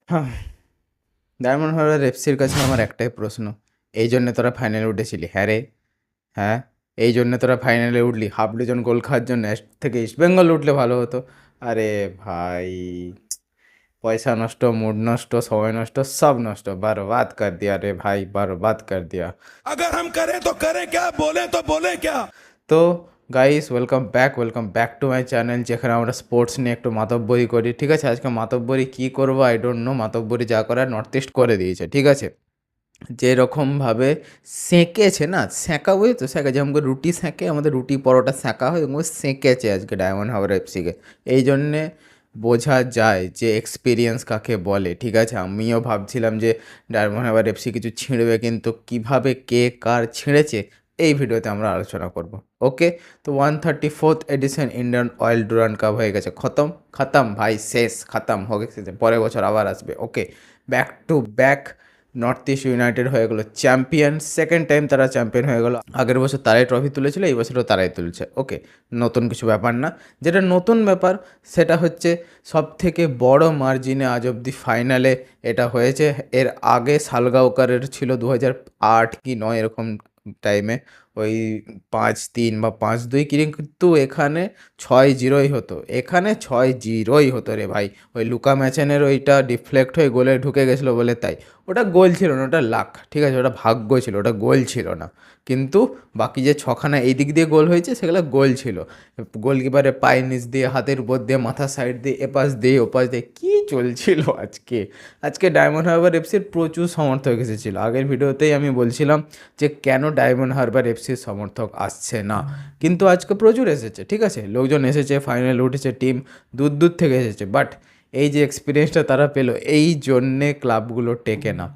হ্যাঁ, ডায়মন্ড হারবার এফসির কাছে আমার একটাই প্রশ্ন, এই জন্যে তোরা ফাইনালে উঠেছিলি? হ্যাঁ রে, হ্যাঁ, এই জন্যে তোরা ফাইনালে উঠলি? হাফ ডজন গোল খাওয়ার জন্য থেকে ইস্টবেঙ্গল উঠলে ভালো হতো। আরে ভাই, পয়সা নষ্ট, মুড নষ্ট, সময় নষ্ট, সব নষ্ট, बर्बाद कर दिया रे भाई, बर्बाद कर दिया। अगर हम करें तो करें क्या, बोले तो बोले क्या। তো guys, welcome back to my channel, যেখানে আমরা স্পোর্টস নিয়ে একটু মাতব্বরি করি। ঠিক আছে, আজকে মাতব্বরি কী করবো আই ডোন্ট নো, মাতব্বরি যা করার নর্থ ইস্ট করে দিয়েছে। ঠিক আছে, যেরকমভাবে সেঁকেছে না, সেঁকা বুঝি তো, সেঁকা যেমন করে রুটি সেঁকে, আমাদের রুটি পরোটা সেঁকা হয়, এরকম করে সেঁকেছে আজকে ডায়মন্ড হারবার এফসিকে। এই জন্যে বোঝা যায় যে এক্সপিরিয়েন্স কাকে বলে। ঠিক আছে, আমিও ভাবছিলাম যে ডায়মন্ড হারবার এফসি কিছু ছিঁড়বে, কিন্তু কিভাবে কে কার ছিঁড়েছে এই ভিডিওতে আমরা আলোচনা করব। ওকে, তো 134th edition Indian Oil Durand Cup হয়ে গেছে, খতম ভাই, শেষ, খতম হয়ে গেছে, পরের বছর আবার আসবে। Okay, back to back North East United হয়ে গেলো চ্যাম্পিয়ন, সেকেন্ড টাইম তারা চ্যাম্পিয়ন হয়ে গেলো। আগের বছর তারাই ট্রফি তুলেছিল, এই বছরও তারাই তুলছে। ওকে, নতুন কিছু ব্যাপার না। যেটা নতুন ব্যাপার সেটা হচ্ছে সব থেকে বড় মার্জিনে আজ অব্দি ফাইনালে এটা হয়েছে। এর আগে সালগাওকারের ছিল 2008 কি 9 এরকম টাইমে, ওই 5-3 বা 5-2, কিন্তু এখানে 6-0 হতো, এখানে 6-0 হতো রে ভাই। ওই লুকা ম্যাচেনের ওইটা ডিফ্লেক্ট হয়ে গোলে ঢুকে গেছিলো বলে তাই। ওটা গোল ছিল না, ওটা লাক। ঠিক আছে, ওটা ভাগ্য ছিল, ওটা গোল ছিল না। কিন্তু বাকি যে ছখানা এই দিক দিয়ে গোল হয়েছে সেগুলো গোল ছিল। গোলকিপারে পায়ের নিচ দিয়ে, হাতের উপর দিয়ে, মাথার সাইড দিয়ে, এপাশ দিয়ে ওপাশ দিয়ে কী চলছিল আজকে। আজকে ডায়মন্ড হারবার এফসির প্রচুর সমর্থক এসেছিলো। আগের ভিডিওতেই আমি বলছিলাম যে কেন ডায়মন্ড হারবার এফসির সমর্থক আসছে না, কিন্তু আজকে প্রচুর এসেছে। ঠিক আছে, লোকজন এসেছে, ফাইনাল উঠেছে, টিম দূর দূর থেকে এসেছে, বাট এই যে এক্সপিরিয়েন্সটা তারা পেলো, এই জন্যে ক্লাবগুলো টেকে না।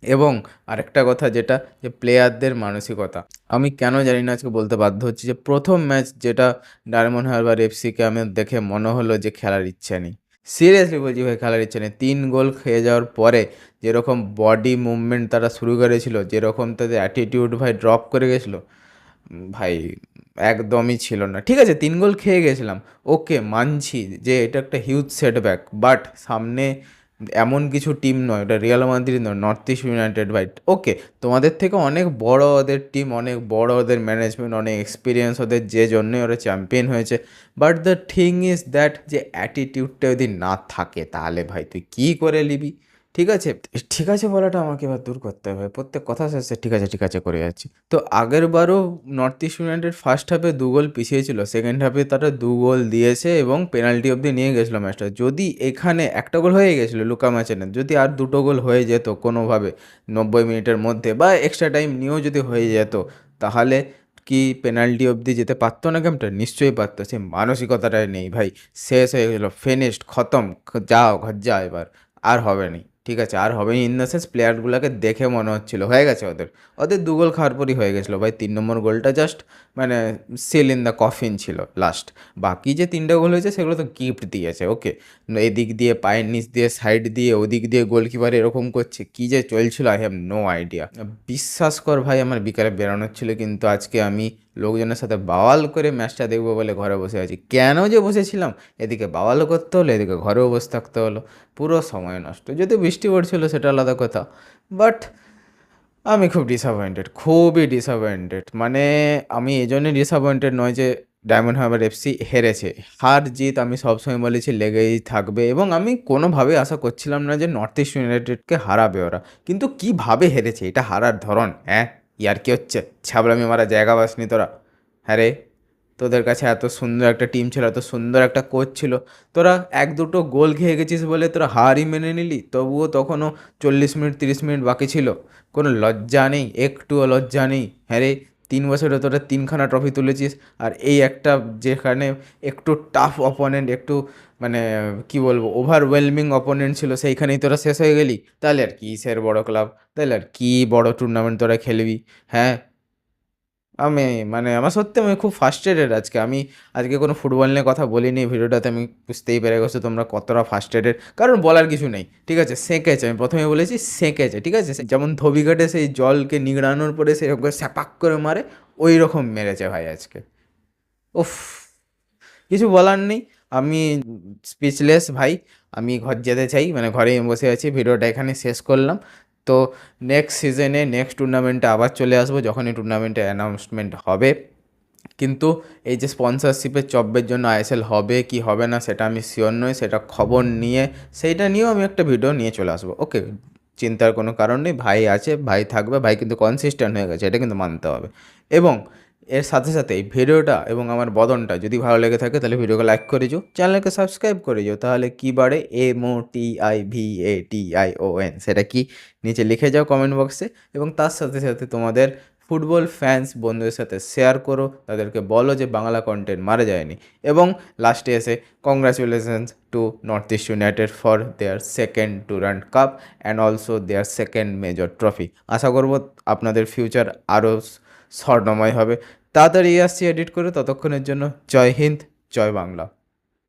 এবং আরেকটা কথা যেটা, যে প্লেয়ারদের মানসিকতা, আমি কেন জানি না আজকে বলতে বাধ্য হচ্ছি যে প্রথম ম্যাচ যেটা ডায়মন্ড হারবার এফসিকে আমি দেখে মনে হলো যে খেলার ইচ্ছে নেই। সিরিয়াসলি বলছি ভাই, খেলার ইচ্ছে নেই। 3 গোল খেয়ে যাওয়ার পরে যেরকম বডি মুভমেন্ট তারা শুরু করেছিল, যেরকম তাদের অ্যাটিটিউড ভাই ড্রপ করে গেছিলো, ভাই একদমই ছিল না। ঠিক আছে, 3 গোল খেয়ে গেছিলাম, ওকে মানছি যে এটা একটা হিউজ সেটব্যাক, বাট সামনে এমন কিছু টিম নয়, ওটা রিয়াল মাদ্রিদ নয়, নর্থ ইস্ট ইউনাইটেড। ভাই ওকে, তোমাদের থেকে অনেক বড় ওদের টিম, অনেক বড় ওদের ম্যানেজমেন্ট, অনেক এক্সপিরিয়েন্স ওদের, যে জন্যই ওরা চ্যাম্পিয়ন হয়েছে। But the thing is that, যে অ্যাটিটিউডটা যদি না থাকে তাহলে ভাই তুই কী করে নিবি? ঠিক আছে, ঠিক আছে বলাটা আমাকে এবার দূর করতে হবে, প্রত্যেক কথা শেষে ঠিক আছে করে যাচ্ছি। তো আগের বারও নর্থ ইস্ট ইউনাইটেড ফার্স্ট হাফে 2 গোল পিছিয়ে ছিল, সেকেন্ড হাফে তারা 2 গোল দিয়েছে এবং পেনাল্টি অবধি নিয়ে গেছিলো ম্যাচটা। যদি এখানে একটা গোল হয়ে গেছিলো লুকা ম্যাচেনের, যদি আর 2টো গোল হয়ে যেত কোনোভাবে 90 মিনিটের মধ্যে, বা এক্সট্রা টাইম নিয়েও যদি হয়ে যেত, তাহলে কি পেনাল্টি অবধি যেতে পারতো না গেমটা? নিশ্চয়ই পারতো। সে মানসিকতাটাই নেই ভাই, শেষ হয়ে গেলো, ফিনিশড, খতম, যাও ঘর যা, এবার আর হবে না। ঠিক আছে, আর হবে ইন দ্য সেন্স, প্লেয়ারগুলোকে দেখে মনে হচ্ছিলো হয়ে গেছে ওদের, 2 গোল খাওয়ার পরই হয়ে গেছিলো ভাই। 3 নম্বর গোলটা জাস্ট মানে সিল ইন দ্য কফিন ছিল লাস্ট। বাকি যে 3টে গোল হয়েছে সেগুলো তো গিফট দিয়েছে। ওকে, এদিক দিয়ে পায়ের নিচ দিয়ে, সাইড দিয়ে, ওদিক দিয়ে গোলকিপার এরকম করছে, কী যে চলছিল আই হ্যাভ নো আইডিয়া। বিশ্বাস কর ভাই, আমার বিকালে বেরোনোর ছিল, কিন্তু আজকে আমি লোকজনের সাথে বাওয়াল করে ম্যাচটা দেখবো বলে ঘরে বসে আছি। কেন যে বসেছিলাম, এদিকে বাওয়ালও করতে হলো, এদিকে ঘরেও বসে থাকতে হলো, পুরো সময় নষ্ট। যদি বৃষ্টি পড়ছিল সেটা আলাদা কথা, বাট আমি খুব ডিসঅ্যাপয়েন্টেড, খুবই ডিসঅ্যাপয়েন্টেড। মানে আমি এই জন্যই ডিসঅ্যাপয়েন্টেড নয় যে ডায়মন্ড হারবার এফসি হেরেছে, হার জিত আমি সবসময় বলেছি লেগেই থাকবে, এবং আমি কোনোভাবেই আশা করছিলাম না যে নর্থ ইস্ট ইউনাইটেডকে হারাবে ওরা। কিন্তু কীভাবে হেরেছে, এটা হারার ধরন, হ্যাঁ ইয়ার কি হচ্ছে, ছাবলামি মারা জায়গা পাসনি তোরা? হ্যাঁ রে, তোদের কাছে এত সুন্দর একটা টিম ছিল, এত সুন্দর একটা কোচ ছিল, তোরা 1-2টো গোল খেয়ে গেছিস বলে তোরা হারই মেনে নিলি, তবুও তখনও 40 মিনিট 30 মিনিট বাকি ছিল। কোনো লজ্জা নেই, একটুও লজ্জা নেই? হ্যাঁ রে, 3 বছরে তোরা 3খানা ট্রফি তুলেছিস, আর এই একটা যেখানে একটু টাফ অপোনেন্ট, একটু মানে কি বলবো, ওভারওয়েলমিং অপোনেন্ট ছিল, সেইখানেই তোরা শেষ হয়ে গেলি। তাহলে আর কিসের বড় ক্লাব, তাহলে আর কী বড় টুর্নামেন্ট তোরা খেলবি? হ্যাঁ, আমি মানে আমার সত্যি আমি খুব ফার্স্ট্রেটেড আজকে। আমি আজকে কোনো ফুটবল নিয়ে কথা বলিনি ভিডিওটাতে, আমি বুঝতেই পেরে গেছো তোমরা কতটা ফার্স্ট্রেটেড, কারণ বলার কিছু নেই। ঠিক আছে, সেঁকেছে, আমি প্রথমে বলেছি সেঁকেছে। ঠিক আছে, যেমন ধোবিঘাটে সেই জলকে নিগড়ানোর পরে সেরকম করে স্যাপাক করে মারে, ওই রকম মেরেছে ভাই আজকে। উফ, কিছু বলার নেই। আমি স্পিচলেস ভাই, আমি ঘর যেতে চাই, মানে ঘরেই আমি বসে আছি। ভিডিওটা এখানে শেষ করলাম। তো নেক্সট সিজনে নেক্সট টুর্নামেন্টে আবার চলে আসবো যখন এই টুর্নামেন্টের অ্যানাউন্সমেন্ট হবে। কিন্তু এই যে স্পন্সরশিপের চব্বের জন্য আইএসএল হবে কি হবে না সেটা আমি শিওর নই, সেটা খবর নিয়ে সেইটা নিয়েও আমি একটা ভিডিও নিয়ে চলে আসবো। ওকে, চিন্তার কোনো কারণ নেই, ভাই আছে, ভাই থাকবে, ভাই কিন্তু কনসিস্টেন্ট হয়ে গেছে, এটা কিন্তু মানতে হবে। এবং এর সাথে সাথে এই ভিডিওটা এবং আমার বদনটা যদি ভালো লেগে থাকে তাহলে ভিডিওকে লাইক করে দিও, চ্যানেলকে সাবস্ক্রাইব করে দিও। তাহলে কী বাড়ে MOTIVATION সেটা কি নিচে লিখে যাও কমেন্ট বক্সে। এবং তার সাথে সাথে তোমাদের ফুটবল ফ্যান্স বন্ধুদের সাথে শেয়ার করো, তাদেরকে বলো যে বাংলা কন্টেন্ট মারা যায়নি। এবং লাস্টে এসে congratulations to North East United for their second Durand Cup and also their second major trophy. আশা করবো আপনাদের ফিউচার আরও স্বর্ণময় হবে। তাড়াতাড়ি আসছি এডিট করে, ততক্ষণের জন্য জয় হিন্দ, জয় বাংলা।